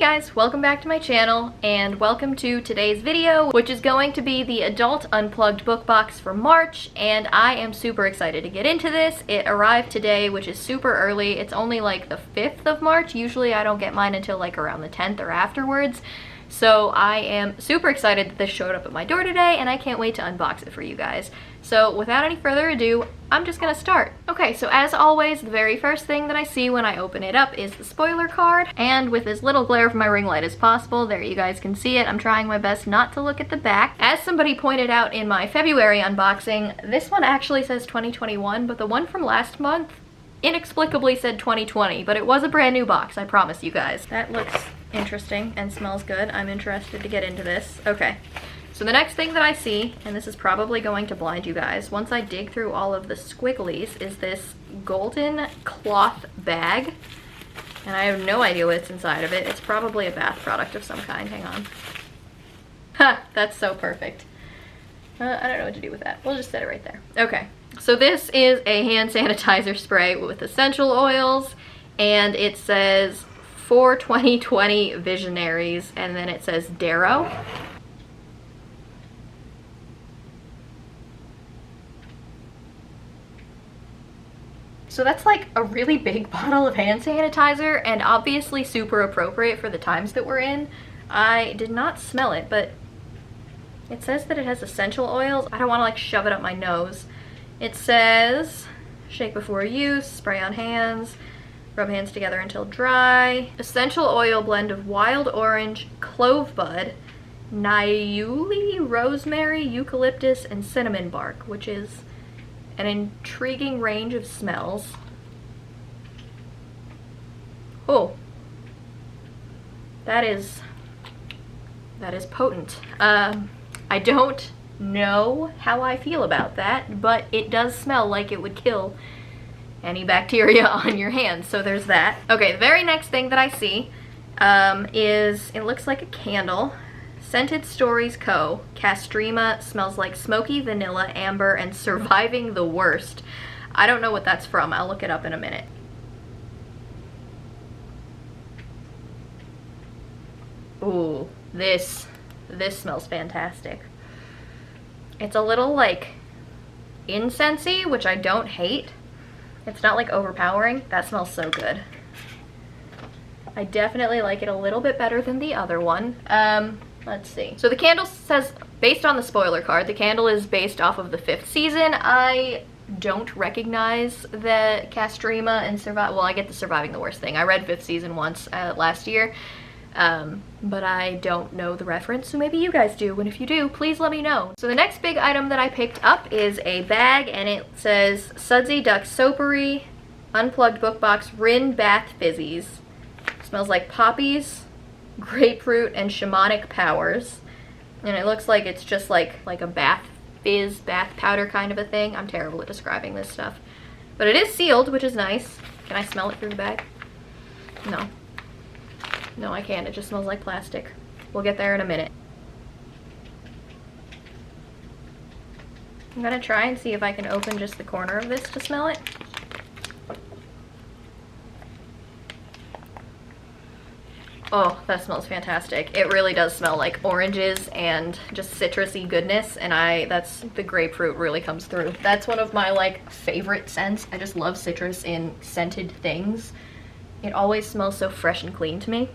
guys, welcome back to my channel and welcome to today's video, which is going to be the adult unplugged book box for March, and I am super excited to get into this. It arrived today, which is super early. It's only like the 5th of March. Usually I don't get mine until like around the 10th or afterwards. So I am super excited that this showed up at my door today, and I can't wait to unbox it for you guys. So without any further ado, I'm just gonna start. Okay, so as always, the very first thing that I see when I open it up is the spoiler card, and with as little glare from my ring light as possible, there you guys can see it. I'm trying my best not to look at the back. As somebody pointed out in my February unboxing, this one actually says 2021, but the one from last month inexplicably said 2020, but it was a brand new box, I promise you guys. That looks interesting and smells good. I'm interested to get into this. Okay, so the next thing that I see, and this is probably going to blind you guys once I dig through all of the squigglies, is this golden cloth bag, and I have no idea what's inside of it. It's probably a bath product of some kind. Hang on. Ha, that's so perfect. I don't know what to do with that. We'll just set it right there. Okay, so this is a hand sanitizer spray with essential oils, and it says for 2020 visionaries, and then it says Darrow. So that's like a really big bottle of hand sanitizer, and obviously super appropriate for the times that we're in. I did not smell it, but it says that it has essential oils. I don't want to like shove it up my nose. It says shake before use, spray on hands, rub hands together until dry. Essential oil blend of wild orange, clove bud, niaouli, rosemary, eucalyptus, and cinnamon bark, which is an intriguing range of smells. Oh, that is potent. I don't know how I feel about that, but it does smell like it would kill any bacteria on your hands, so there's that. Okay, the very next thing that I see is, it looks like a candle. Scented Stories Co. Castrema, smells like smoky vanilla, amber, and surviving the worst. I don't know what that's from. I'll look it up in a minute. Ooh, this smells fantastic. It's a little like incensey, which I don't hate. It's not like overpowering. That smells so good. I definitely like it a little bit better than the other one. Let's see. So the candle says, based on the spoiler card, the candle is based off of the 5th season. I don't recognize the Castrema and well, I get the surviving the worst thing. I read 5th season once last year, but I don't know the reference, so maybe you guys do, and if you do, please let me know. So the next big item that I picked up is a bag, and it says Sudsy Duck Soapery Unplugged Book Box Rin Bath Fizzies. Smells like poppies, grapefruit, and shamanic powers, and it looks like it's just like a bath fizz, bath powder kind of a thing. I'm terrible at describing this stuff, but it is sealed, which is nice. Can I smell it through the bag? No, I can't. It just smells like plastic. We'll get there in a minute. I'm gonna try and see if I can open just the corner of this to smell it. Oh, that smells fantastic. It really does smell like oranges and just citrusy goodness, and that's the grapefruit really comes through. That's one of my like favorite scents. I just love citrus in scented things. It always smells so fresh and clean to me.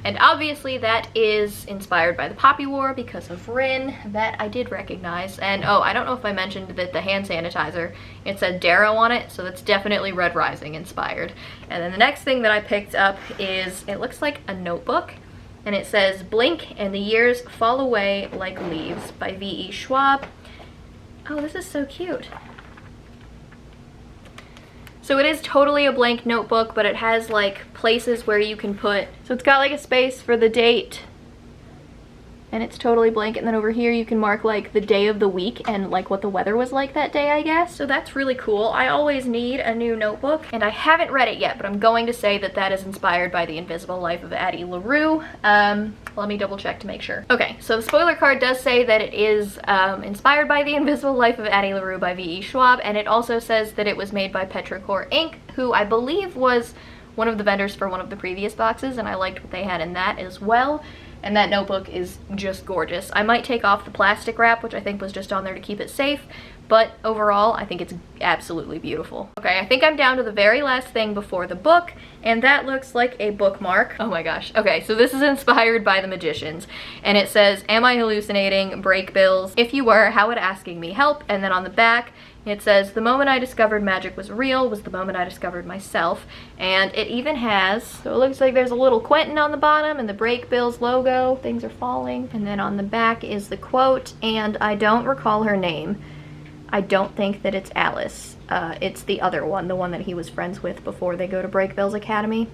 And obviously that is inspired by the Poppy War because of Rin, that I did recognize. And oh, I don't know if I mentioned that the hand sanitizer, it said Darrow on it, so that's definitely Red Rising inspired. And then the next thing that I picked up is, it looks like a notebook, and it says Blink and the Years Fall Away Like Leaves by V.E. Schwab. Oh, this is so cute. So it is totally a blank notebook, but it has like places where you can put, so it's got like a space for the date, and it's totally blank, and then over here you can mark like the day of the week and like what the weather was like that day, I guess. So that's really cool. I always need a new notebook, and I haven't read it yet, but I'm going to say that that is inspired by The Invisible Life of Addie LaRue. Let me double check to make sure. Okay, so the spoiler card does say that it is inspired by The Invisible Life of Addie LaRue by V.E. Schwab, and it also says that it was made by Petrichor Inc., who I believe was one of the vendors for one of the previous boxes, and I liked what they had in that as well. And that notebook is just gorgeous. I might take off the plastic wrap, which I think was just on there to keep it safe, but overall, I think it's absolutely beautiful. Okay, I think I'm down to the very last thing before the book, and that looks like a bookmark. Oh my gosh. Okay, so this is inspired by The Magicians, and it says, "Am I hallucinating? Break bills. If you were, how would asking me help?" And then on the back, it says, "The moment I discovered magic was real was the moment I discovered myself." And it even has, so it looks like there's a little Quentin on the bottom and the Break Bills logo. Things are falling. And then on the back is the quote, and I don't recall her name. I don't think that it's Alice. It's the other one, the one that he was friends with before they go to Break Bills Academy.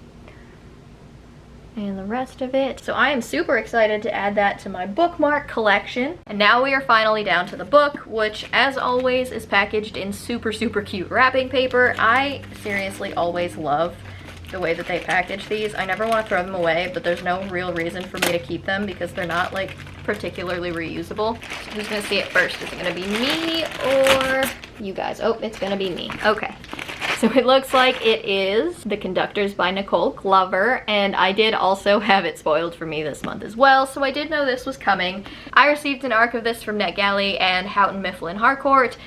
And the rest of it. So I am super excited to add that to my bookmark collection. And now we are finally down to the book, which as always is packaged in super, super cute wrapping paper. I seriously always love the way that they package these. I never want to throw them away, but there's no real reason for me to keep them because they're not like particularly reusable. So who's gonna see it first? Is it gonna be me or you guys? Oh, it's gonna be me. Okay. So it looks like it is The Conductors by Nicole Glover, and I did also have it spoiled for me this month as well, so I did know this was coming. I received an ARC of this from NetGalley and Houghton Mifflin Harcourt.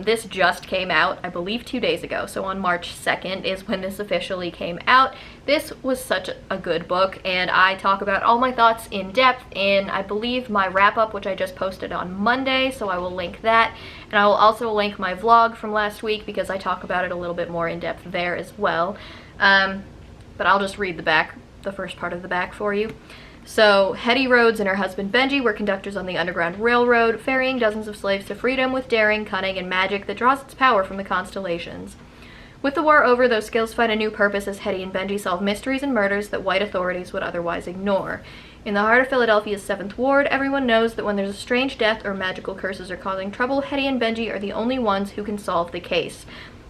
This just came out, I believe 2 days ago, so on March 2nd is when this officially came out. This was such a good book, and I talk about all my thoughts in depth in, I believe, my wrap-up, which I just posted on Monday, so I will link that. And I will also link my vlog from last week because I talk about it a little bit more in depth there as well. But I'll just read the first part of the back for you. So, Hetty Rhodes and her husband Benji were conductors on the Underground Railroad, ferrying dozens of slaves to freedom with daring, cunning, and magic that draws its power from the constellations. With the war over, those skills find a new purpose as Hetty and Benji solve mysteries and murders that white authorities would otherwise ignore. In the heart of Philadelphia's 7th Ward, everyone knows that when there's a strange death or magical curses are causing trouble, Hetty and Benji are the only ones who can solve the case.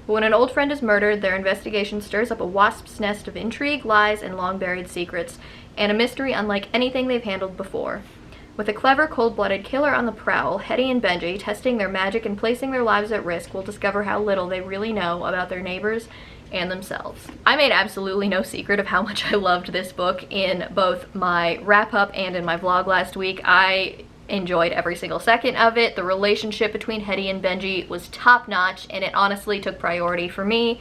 But when an old friend is murdered, their investigation stirs up a wasp's nest of intrigue, lies, and long-buried secrets, and a mystery unlike anything they've handled before. With a clever, cold-blooded killer on the prowl, Hetty and Benji, testing their magic and placing their lives at risk, will discover how little they really know about their neighbors and themselves. I made absolutely no secret of how much I loved this book in both my wrap-up and in my vlog last week. I enjoyed every single second of it. The relationship between Hetty and Benji was top-notch, and it honestly took priority for me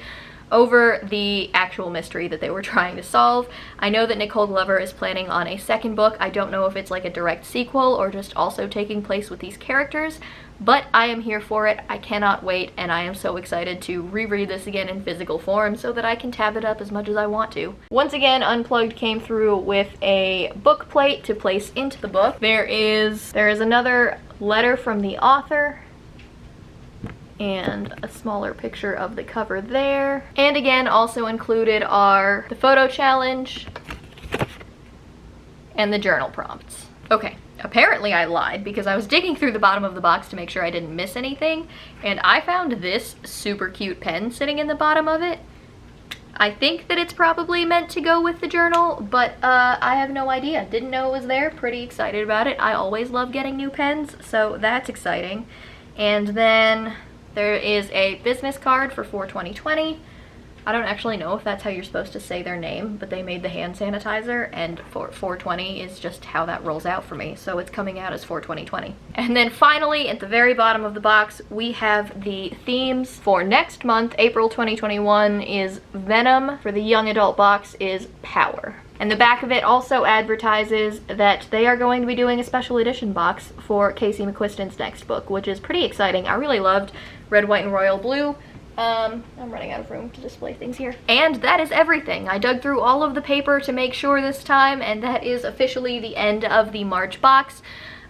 over the actual mystery that they were trying to solve. I know that Nicole Glover is planning on a second book. I don't know if it's like a direct sequel or just also taking place with these characters, but I am here for it. I cannot wait, and I am so excited to reread this again in physical form so that I can tab it up as much as I want to. Once again, Unplugged came through with a book plate to place into the book. There is another letter from the author, and a smaller picture of the cover there. And again, also included are the photo challenge and the journal prompts. Okay, apparently I lied because I was digging through the bottom of the box to make sure I didn't miss anything, and I found this super cute pen sitting in the bottom of it. I think that it's probably meant to go with the journal, but I have no idea. Didn't know it was there. Pretty excited about it. I always love getting new pens, so that's exciting. And then there is a business card for 4/20/20. I don't actually know if that's how you're supposed to say their name, but they made the hand sanitizer, and for 4/20 is just how that rolls out for me, so it's coming out as 4/20/20. And then finally, at the very bottom of the box, we have the themes for next month. April 2021 is Venom. For the young adult box is Power. And the back of it also advertises that they are going to be doing a special edition box for Casey McQuiston's next book, which is pretty exciting. I really loved Red, White, and Royal Blue. I'm running out of room to display things here. And that is everything. I dug through all of the paper to make sure this time, and that is officially the end of the March box.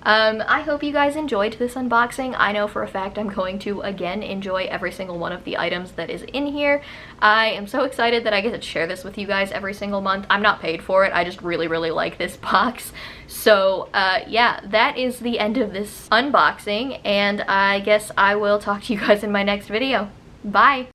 I hope you guys enjoyed this unboxing. I know for a fact I'm going to, again, enjoy every single one of the items that is in here. I am so excited that I get to share this with you guys every single month. I'm not paid for it. I just really, really like this box. So, yeah, that is the end of this unboxing, and I guess I will talk to you guys in my next video. Bye!